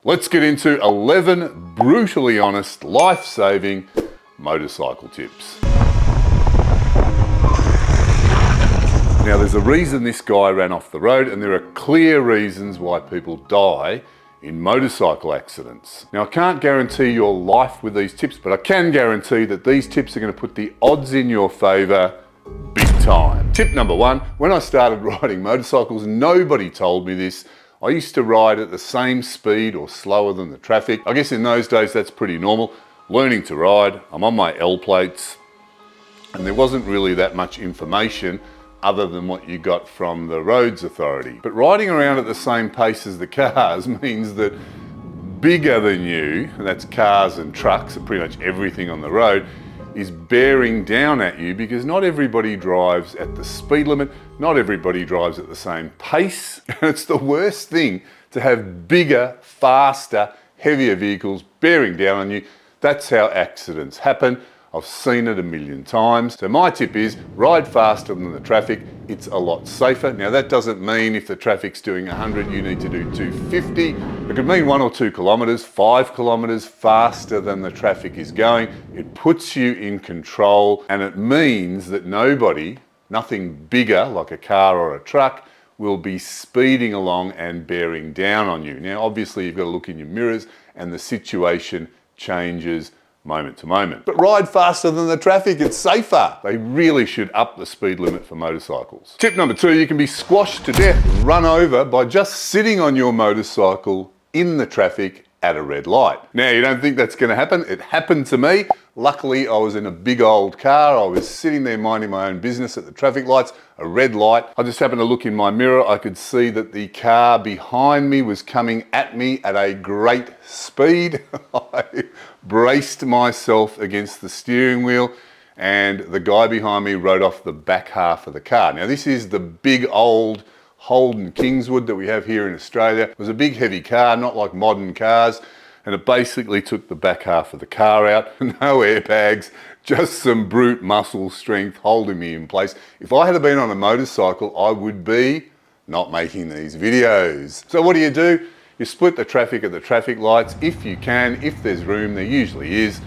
Let's get into 11 brutally honest, life-saving motorcycle tips. Now there's a reason this guy ran off the road, and there are clear reasons why people die in motorcycle accidents. Now I can't guarantee your life with these tips, but I can guarantee that these tips are going to put the odds in your favour big time. Tip number one, when I started riding motorcycles, nobody told me this. I used to ride at the same speed or slower than the traffic. I guess in those days that's pretty normal. Learning to ride, I'm on my L plates, and there wasn't really that much information other than what you got from the roads authority. But riding around at the same pace as the cars means that bigger than you, and that's cars and trucks and pretty much everything on the road, is bearing down at you, because not everybody drives at the speed limit, not everybody drives at the same pace. And it's the worst thing to have bigger, faster, heavier vehicles bearing down on you. That's how accidents happen. I've seen it a million times. So my tip is ride faster than the traffic. It's a lot safer. Now that doesn't mean if the traffic's doing 100, you need to do 250. It could mean 1 or 2 kilometers, 5 kilometers faster than the traffic is going. It puts you in control, and it means that nothing bigger like a car or a truck will be speeding along and bearing down on you. Now obviously you've got to look in your mirrors and the situation changes moment to moment. But ride faster than the traffic, it's safer. They really should up the speed limit for motorcycles. Tip number 2, you can be squashed to death, run over by just sitting on your motorcycle in the traffic at a red light. Now you don't think that's going to happen? It happened to me. Luckily I was in a big old car. I was sitting there minding my own business at the traffic lights, a red light. I just happened to look in my mirror. I could see that the car behind me was coming at me at a great speed. I braced myself against the steering wheel, and the guy behind me rode off the back half of the car. Now this is the big old Holden Kingswood that we have here in Australia. It was a big heavy car, not like modern cars, and it basically took the back half of the car out. No airbags, just some brute muscle strength holding me in place. If I had been on a motorcycle, I would be not making these videos. So what do? You split the traffic at the traffic lights if you can, if there's room, there usually is.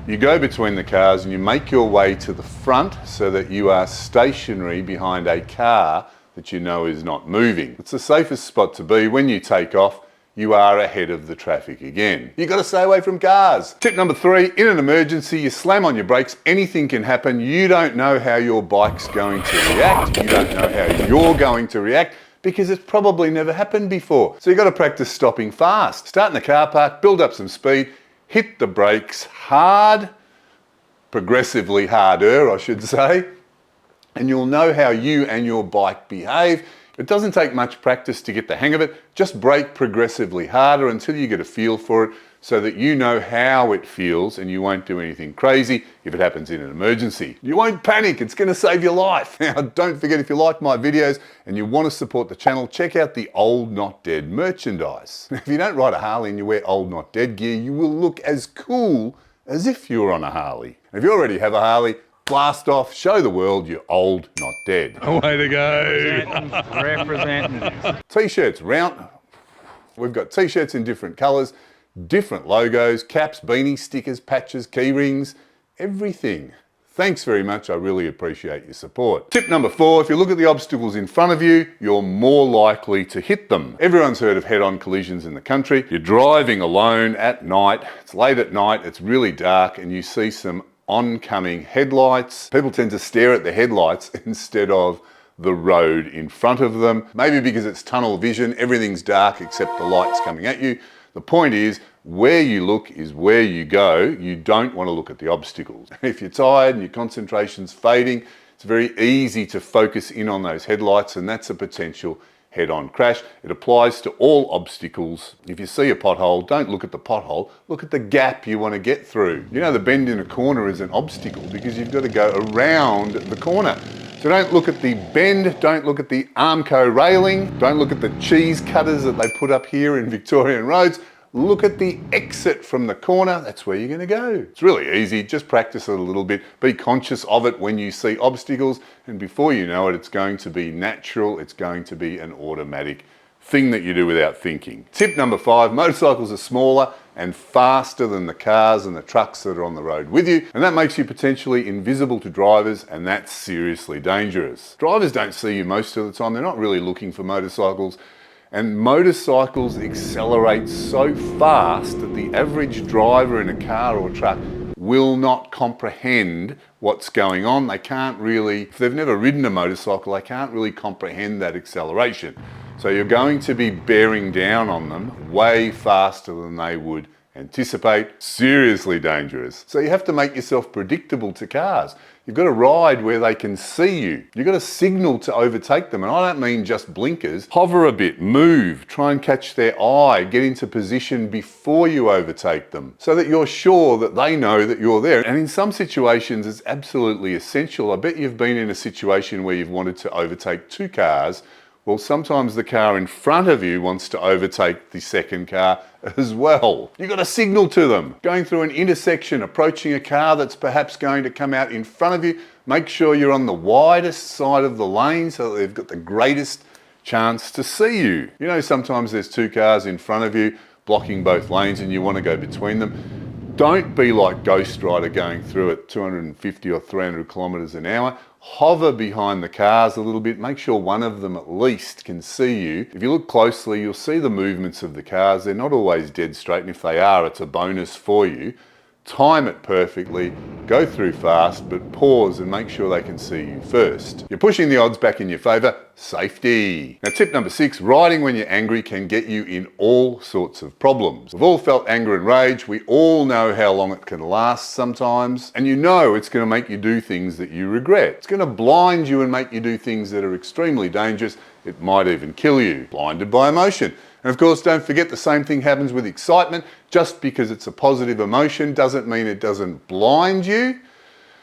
You go between the cars and you make your way to the front so that you are stationary behind a car that you know is not moving. It's the safest spot to be. When you take off, you are ahead of the traffic again. You've got to stay away from cars. Tip number 3, in an emergency, you slam on your brakes. Anything can happen. You don't know how your bike's going to react. You don't know how you're going to react, because it's probably never happened before. So you've got to practice stopping fast. Start in the car park, build up some speed, hit the brakes hard, progressively harder, I should say, and you'll know how you and your bike behave. It doesn't take much practice to get the hang of it. Just brake progressively harder until you get a feel for it, so that you know how it feels and you won't do anything crazy if it happens in an emergency. You won't panic, it's going to save your life. Now don't forget, if you like my videos and you want to support the channel, check out the Old Not Dead merchandise. If you don't ride a Harley and you wear Old Not Dead gear, you will look as cool as if you were on a Harley. And if you already have a Harley, blast off, show the world you're old, not dead. Way to go. Representing. T-shirts, we've got T-shirts in different colours, different logos, caps, beanies, stickers, patches, key rings, everything. Thanks very much, I really appreciate your support. Tip number 4, if you look at the obstacles in front of you, you're more likely to hit them. Everyone's heard of head-on collisions in the country. You're driving alone at night, it's late at night, it's really dark, and you see some oncoming headlights. People tend to stare at the headlights instead of the road in front of them. Maybe because it's tunnel vision, everything's dark except the lights coming at you. The point is, where you look is where you go. You don't want to look at the obstacles. If you're tired and your concentration's fading, it's very easy to focus in on those headlights, and that's a potential head-on crash. It applies to all obstacles. If you see a pothole, don't look at the pothole, look at the gap you want to get through. You know, the bend in a corner is an obstacle because you've got to go around the corner. So don't look at the bend, don't look at the Armco railing, don't look at the cheese cutters that they put up here in Victorian roads. Look at the exit from the corner, that's where you're going to go. It's really easy, just practice it a little bit. Be conscious of it when you see obstacles, and before you know it, it's going to be natural, it's going to be an automatic thing that you do without thinking. Tip number 5, motorcycles are smaller and faster than the cars and the trucks that are on the road with you, and that makes you potentially invisible to drivers, and that's seriously dangerous. Drivers don't see you most of the time. They're not really looking for motorcycles, and motorcycles accelerate so fast that the average driver in a car or truck will not comprehend what's going on. They can't really, if they've never ridden a motorcycle, they can't really comprehend that acceleration. So you're going to be bearing down on them way faster than they would anticipate. Seriously dangerous. So you have to make yourself predictable to cars. You've got to ride where they can see you. You've got to signal to overtake them. And I don't mean just blinkers. Hover a bit, move, try and catch their eye, get into position before you overtake them so that you're sure that they know that you're there. And in some situations, it's absolutely essential. I bet you've been in a situation where you've wanted to overtake 2 cars. Well, sometimes the car in front of you wants to overtake the second car as well. You've got to signal to them. Going through an intersection, approaching a car that's perhaps going to come out in front of you, make sure you're on the widest side of the lane so that they've got the greatest chance to see you. You know, sometimes there's 2 cars in front of you blocking both lanes and you want to go between them. Don't be like Ghost Rider going through at 250 or 300 kilometers an hour. Hover behind the cars a little bit. Make sure one of them at least can see you. If you look closely, you'll see the movements of the cars. They're not always dead straight, and if they are, it's a bonus for you. Time it perfectly, go through fast, but pause and make sure they can see you first. You're pushing the odds back in your favour. Safety. Now, tip number 6, riding when you're angry can get you in all sorts of problems. We've all felt anger and rage. We all know how long it can last sometimes. And you know it's going to make you do things that you regret. It's going to blind you and make you do things that are extremely dangerous. It might even kill you. Blinded by emotion. And of course, don't forget the same thing happens with excitement. Just because it's a positive emotion doesn't mean it doesn't blind you.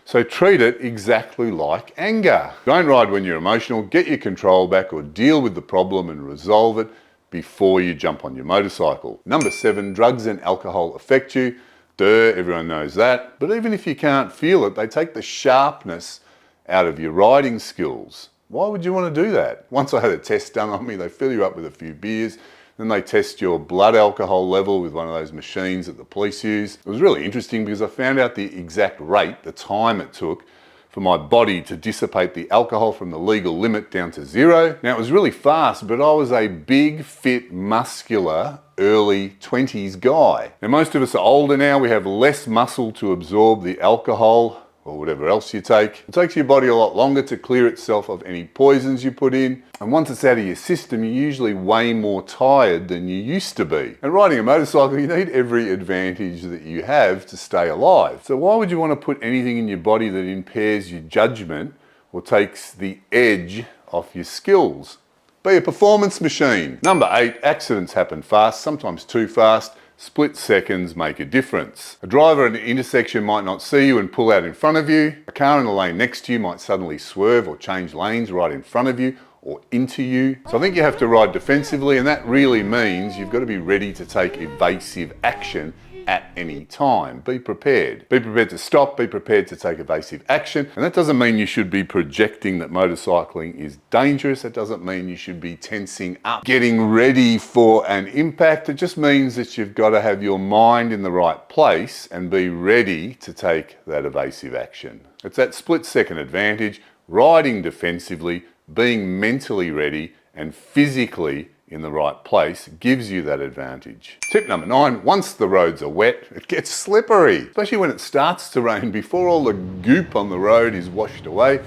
So treat it exactly like anger. Don't ride when you're emotional. Get your control back or deal with the problem and resolve it before you jump on your motorcycle. Number 7, drugs and alcohol affect you. Duh, everyone knows that. But even if you can't feel it, they take the sharpness out of your riding skills. Why would you want to do that? Once I had a test done on me, they fill you up with a few beers, then they test your blood alcohol level with one of those machines that the police use. It was really interesting because I found out the exact rate, the time it took for my body to dissipate the alcohol from the legal limit down to 0. Now, it was really fast, but I was a big, fit, muscular, early 20s guy. Now, most of us are older now. We have less muscle to absorb the alcohol or whatever else you take. It takes your body a lot longer to clear itself of any poisons you put in. And once it's out of your system, you're usually way more tired than you used to be. And riding a motorcycle, you need every advantage that you have to stay alive. So why would you want to put anything in your body that impairs your judgment or takes the edge off your skills? Be a performance machine. Number 8, accidents happen fast, sometimes too fast. Split seconds make a difference. A driver at an intersection might not see you and pull out in front of you. A car in the lane next to you might suddenly swerve or change lanes right in front of you or into you. So I think you have to ride defensively, and that really means you've got to be ready to take evasive action at any time. Be prepared. Be prepared to stop, be prepared to take evasive action. And that doesn't mean you should be projecting that motorcycling is dangerous. That doesn't mean you should be tensing up, getting ready for an impact. It just means that you've got to have your mind in the right place and be ready to take that evasive action. It's that split-second advantage, riding defensively, being mentally ready and physically in the right place gives you that advantage. Tip number 9, once the roads are wet, it gets slippery, especially when it starts to rain before all the goop on the road is washed away.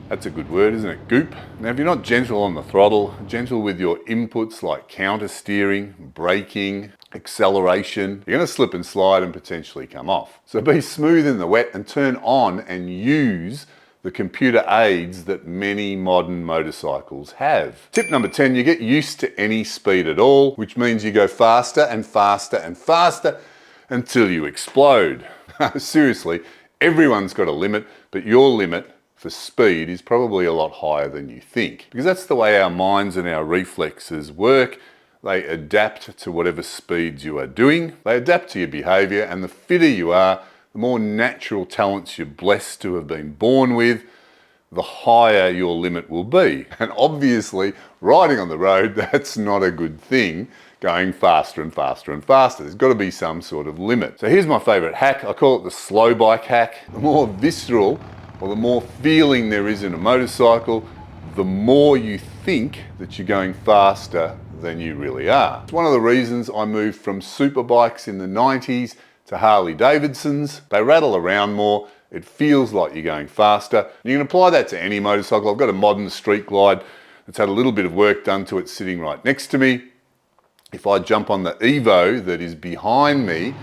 That's a good word, isn't it? Goop. Now, if you're not gentle on the throttle, gentle with your inputs like counter steering, braking, acceleration, you're going to slip and slide and potentially come off. So be smooth in the wet and turn on and use the computer aids that many modern motorcycles have. Tip number 10, you get used to any speed at all, which means you go faster and faster and faster until you explode. Seriously, everyone's got a limit, but your limit for speed is probably a lot higher than you think, because that's the way our minds and our reflexes work. They adapt to whatever speeds you are doing. They adapt to your behavior, and the fitter you are, the more natural talents you're blessed to have been born with, the higher your limit will be. And obviously, riding on the road, that's not a good thing, going faster and faster and faster. There's got to be some sort of limit. So here's my favorite hack. I call it the slow bike hack. The more visceral or the more feeling there is in a motorcycle, the more you think that you're going faster than you really are. It's one of the reasons I moved from super bikes in the 90s to Harley Davidsons. They rattle around more. It feels like you're going faster. You can apply that to any motorcycle. I've got a modern Street Glide that's had a little bit of work done to it sitting right next to me. If I jump on the Evo that is behind me,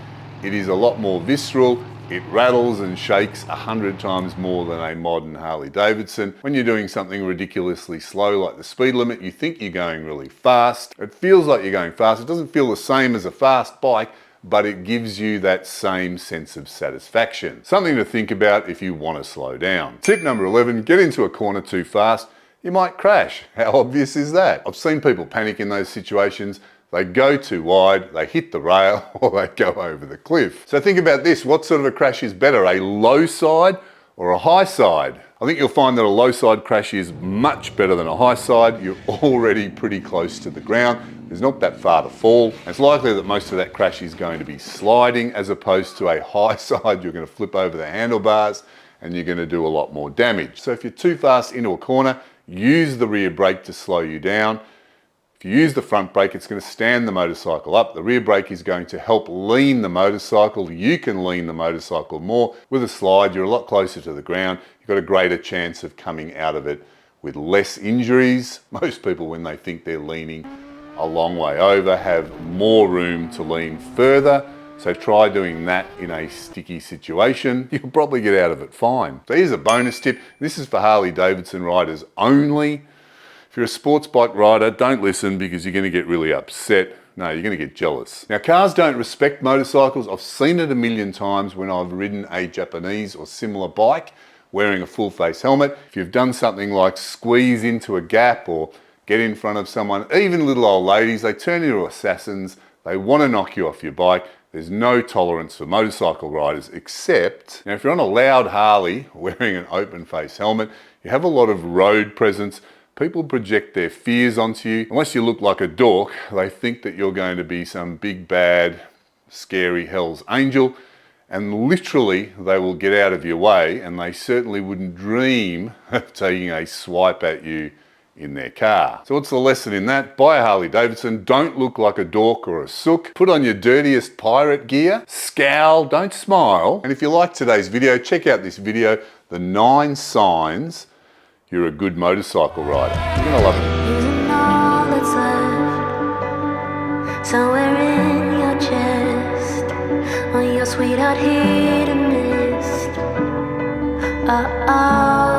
it is a lot more visceral. It rattles and shakes 100 times more than a modern Harley Davidson. When you're doing something ridiculously slow like the speed limit, you think you're going really fast. It feels like you're going fast. It doesn't feel the same as a fast bike, but it gives you that same sense of satisfaction. Something to think about if you want to slow down. Tip number 11, get into a corner too fast, you might crash. How obvious is that? I've seen people panic in those situations. They go too wide, they hit the rail, or they go over the cliff. So think about this, what sort of a crash is better, a low side or a high side? I think you'll find that a low side crash is much better than a high side. You're already pretty close to the ground. There's not that far to fall. It's likely that most of that crash is going to be sliding as opposed to a high side. You're going to flip over the handlebars and you're going to do a lot more damage. So if you're too fast into a corner, use the rear brake to slow you down. If you use the front brake, it's going to stand the motorcycle up. The rear brake is going to help lean the motorcycle. You can lean the motorcycle more. With a slide, you're a lot closer to the ground. You've got a greater chance of coming out of it with less injuries. Most people, when they think they're leaning a long way over, have more room to lean further. So try doing that in a sticky situation. You'll probably get out of it fine. So here's a bonus tip. This is for Harley Davidson riders only. If you're a sports bike rider, don't listen because you're going to get really upset. No, you're going to get jealous. Now, cars don't respect motorcycles. I've seen it a million times when I've ridden a Japanese or similar bike wearing a full face helmet. If you've done something like squeeze into a gap or get in front of someone, even little old ladies, they turn into assassins. They want to knock you off your bike. There's no tolerance for motorcycle riders except, now if you're on a loud Harley wearing an open face helmet, you have a lot of road presence. People project their fears onto you. Unless you look like a dork, they think that you're going to be some big, bad, scary Hell's Angel, and literally they will get out of your way, and they certainly wouldn't dream of taking a swipe at you in their car. So what's the lesson in that? Buy a Harley Davidson, don't look like a dork or a sook, put on your dirtiest pirate gear, scowl, don't smile, and if you like today's video, check out this video, the 9 signs you're a good motorcycle rider. You're gonna love it. Using all that's left, somewhere in your chest, on your sweetheart hit a mist. Oh,